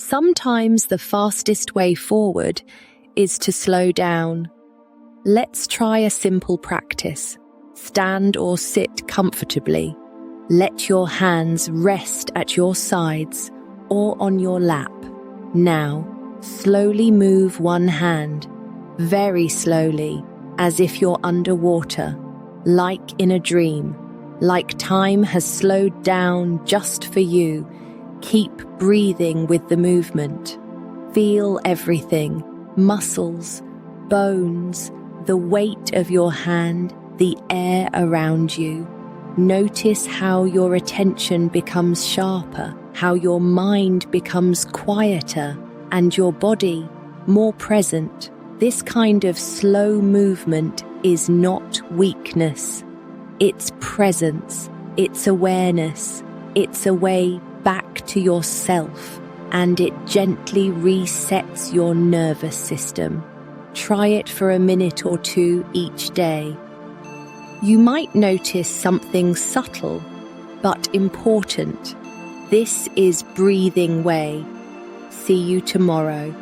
Sometimes the fastest way forward is to slow down. Let's try a simple practice. Stand or sit comfortably. Let your hands rest at your sides or on your lap. Now, slowly move one hand, very slowly, as if you're underwater, like in a dream, like time has slowed down just for you. Keep breathing with the movement. Feel everything, muscles, bones, the weight of your hand, the air around you. Notice how your attention becomes sharper, how your mind becomes quieter, and your body more present. This kind of slow movement is not weakness. It's presence, it's awareness, it's a way back to yourself, and it gently resets your nervous system. Try it for a minute or two each day. You might notice something subtle but important. This is BreathingWay. See you tomorrow.